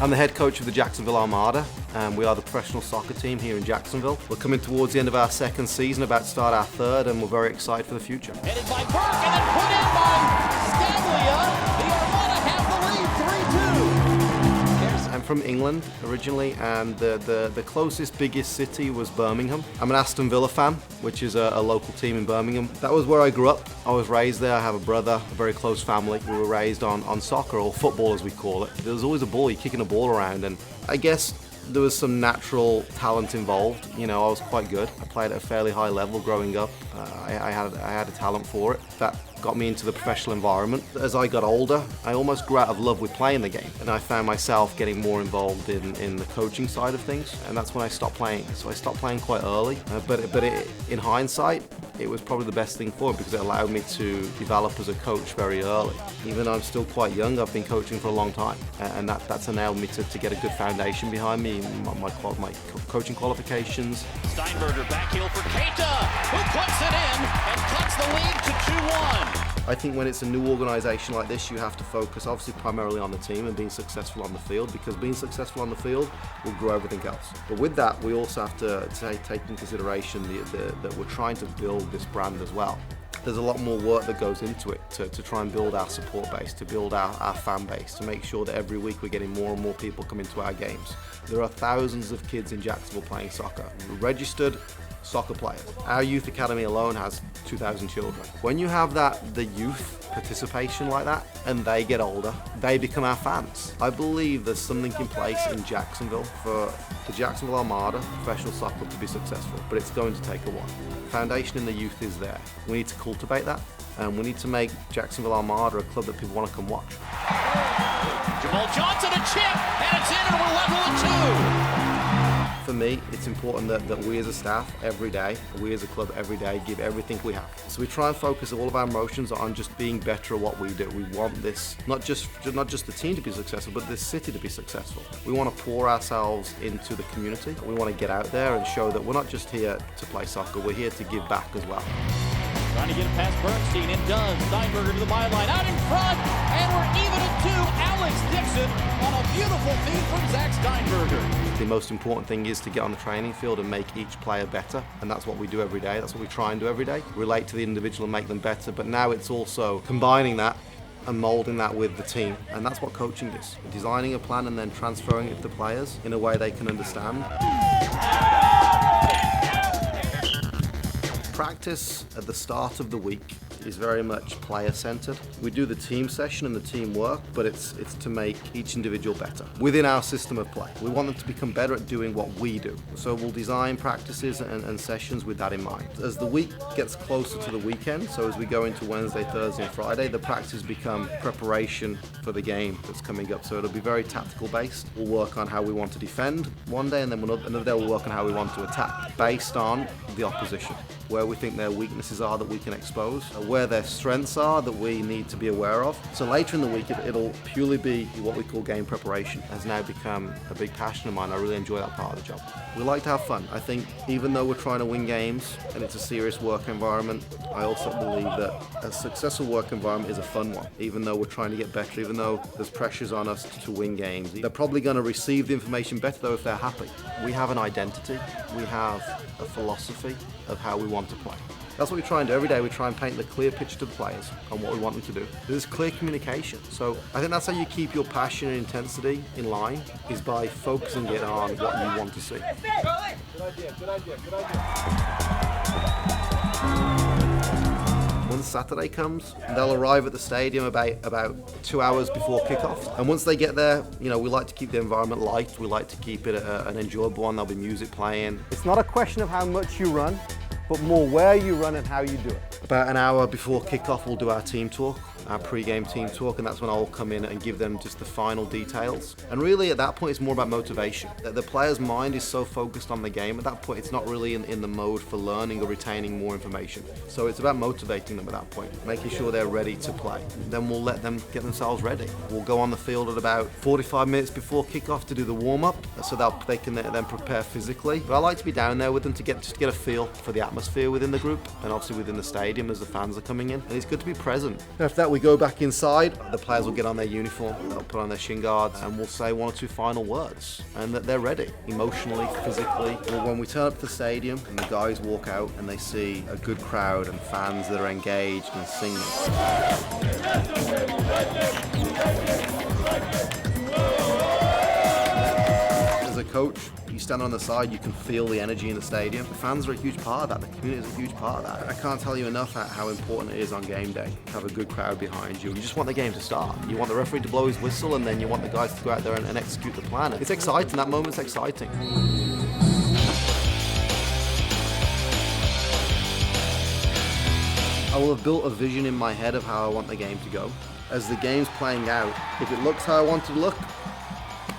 I'm the head coach of the Jacksonville Armada, and we are the professional soccer team here in Jacksonville. We're coming towards the end of our second season, about to start our third, and we're very excited for the future. Headed by Burke and then put in by Scaglia. The Armada have the lead 3-2. I'm from England originally, and the closest, biggest city was Birmingham. I'm an Aston Villa fan, which is a local team in Birmingham. That was where I grew up. I was raised there. I have a brother, a very close family. We were raised on soccer, or football as we call it. There was always a ball, you're kicking a ball around, and I guess there was some natural talent involved. You know, I was quite good. I played at a fairly high level growing up. I had a talent for it. That got me into the professional environment. As I got older, I almost grew out of love with playing the game, and I found myself getting more involved in the coaching side of things, and that's when I stopped playing. So I stopped playing quite early, but in hindsight, it was probably the best thing for me because it allowed me to develop as a coach very early. Even though I'm still quite young, I've been coaching for a long time, and that's enabled me to get a good foundation behind me, my coaching qualifications. Steinberger back heel for Keita, who puts it in and cuts the lead to 2-1. I think when it's a new organisation like this, you have to focus obviously primarily on the team and being successful on the field, because being successful on the field will grow everything else. But with that, we also have to take into consideration that we're trying to build this brand as well. There's a lot more work that goes into it to try and build our support base, to build our fan base, to make sure that every week we're getting more and more people coming to our games. There are thousands of kids in Jacksonville playing soccer, registered soccer players. Our youth academy alone has 2,000 children. When you have the youth participation like that, and they get older, they become our fans. I believe there's something in place in Jacksonville for the Jacksonville Armada professional soccer to be successful, but it's going to take a while. The foundation in the youth is there. We need to cultivate that, and we need to make Jacksonville Armada a club that people want to come watch. Jamal Johnson, a chip, and it's in, and we're level at 2. For me, it's important that we as a staff every day, we as a club every day, give everything we have. So we try and focus all of our emotions on just being better at what we do. We want this, not just the team to be successful, but this city to be successful. We want to pour ourselves into the community. We want to get out there and show that we're not just here to play soccer, we're here to give back as well. Trying to get it past Bernstein, and does. Steinberger to the byline, out in front, and we're even at 2. Alex Dixon on a beautiful feed from Zach Steinberger. The most important thing is to get on the training field and make each player better, and that's what we do every day. That's what we try and do every day. Relate to the individual and make them better, but now it's also combining that and moulding that with the team, and that's what coaching is. Designing a plan and then transferring it to the players in a way they can understand. Practice at the start of the week is very much player-centered. We do the team session and the team work, but it's to make each individual better within our system of play. We want them to become better at doing what we do. So we'll design practices and sessions with that in mind. As the week gets closer to the weekend, so as we go into Wednesday, Thursday, and Friday, the practices become preparation for the game that's coming up. So it'll be very tactical based. We'll work on how we want to defend one day, and then another day we'll work on how we want to attack based on the opposition, where we think their weaknesses are that we can expose, where their strengths are that we need to be aware of. So later in the week, it'll purely be what we call game preparation. It has now become a big passion of mine. I really enjoy that part of the job. We like to have fun. I think even though we're trying to win games and it's a serious work environment, I also believe that a successful work environment is a fun one. Even though we're trying to get better, even though there's pressures on us to win games, they're probably going to receive the information better though if they're happy. We have an identity. We have a philosophy of how we want to play. That's what we try and do every day. We try and paint the clear picture to the players on what we want them to do. There's clear communication. So I think that's how you keep your passion and intensity in line, is by focusing it on what you want to see. Good idea. When Saturday comes, they'll arrive at the stadium about 2 hours before kickoff. And once they get there, we like to keep the environment light. We like to keep it an enjoyable one. There'll be music playing. It's not a question of how much you run, but more where you run and how you do it. About an hour before kickoff, we'll do our team talk, our pre-game team talk, and that's when I'll come in and give them just the final details. And really, at that point, it's more about motivation. The player's mind is so focused on the game, at that point, it's not really in the mode for learning or retaining more information. So it's about motivating them at that point, making sure they're ready to play. Then we'll let them get themselves ready. We'll go on the field at about 45 minutes before kickoff to do the warm-up, so they can then prepare physically. But I like to be down there with them to get a feel for the atmosphere within the group, and obviously within the stadium as the fans are coming in. And it's good to be present. After that, we we go back inside, the players will get on their uniform, they'll put on their shin guards, and we'll say one or two final words, and that they're ready, emotionally, physically. Well, when we turn up to the stadium and the guys walk out and they see a good crowd and fans that are engaged and singing. As a coach, you stand on the side, you can feel the energy in the stadium. The fans are a huge part of that, the community is a huge part of that. I can't tell you enough how important it is on game day to have a good crowd behind you. You just want the game to start. You want the referee to blow his whistle, and then you want the guys to go out there and execute the plan. It's exciting, that moment's exciting. I will have built a vision in my head of how I want the game to go. As the game's playing out, if it looks how I want it to look,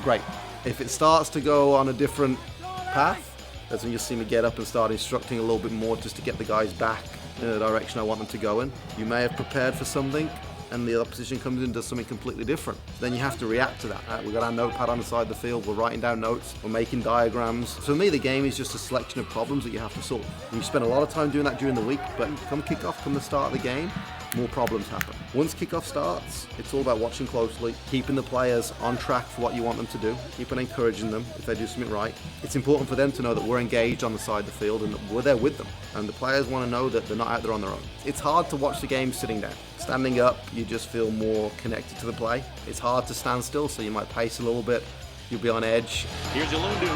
great. If it starts to go on a different path, that's when you'll see me get up and start instructing a little bit more just to get the guys back in the direction I want them to go in. You may have prepared for something and the opposition comes in and does something completely different. Then you have to react to that. Right? We've got our notepad on the side of the field, we're writing down notes, we're making diagrams. For me, the game is just a selection of problems that you have to solve. And you spend a lot of time doing that during the week, but come kickoff, come the start of the game, more problems happen. Once kickoff starts, it's all about watching closely, keeping the players on track for what you want them to do, keep on encouraging them if they do something right. It's important for them to know that we're engaged on the side of the field and that we're there with them. And the players want to know that they're not out there on their own. It's hard to watch the game sitting down. Standing up, you just feel more connected to the play. It's hard to stand still, so you might pace a little bit. You'll be on edge. Here's Ilundu.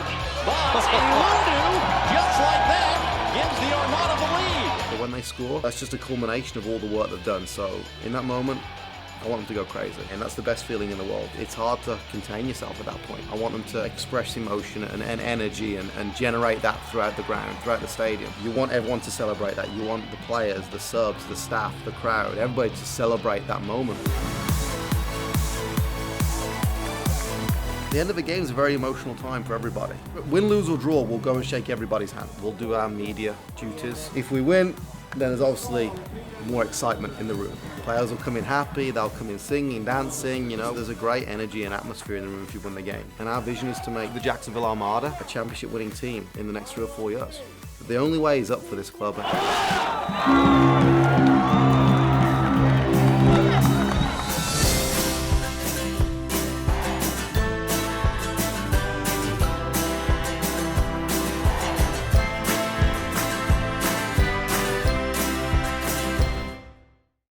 But Ilundu, just like that, gives the Armada the lead. But when they score, that's just a culmination of all the work they've done. So in that moment, I want them to go crazy. And that's the best feeling in the world. It's hard to contain yourself at that point. I want them to express emotion and energy and generate that throughout the ground, throughout the stadium. You want everyone to celebrate that. You want the players, the subs, the staff, the crowd, everybody to celebrate that moment. The end of the game is a very emotional time for everybody. Win, lose or draw, we'll go and shake everybody's hand. We'll do our media duties. If we win, then there's obviously more excitement in the room. Players will come in happy, they'll come in singing, dancing, you know. There's a great energy and atmosphere in the room if you win the game. And our vision is to make the Jacksonville Armada a championship winning team in the next 3 or 4 years. The only way is up for this club.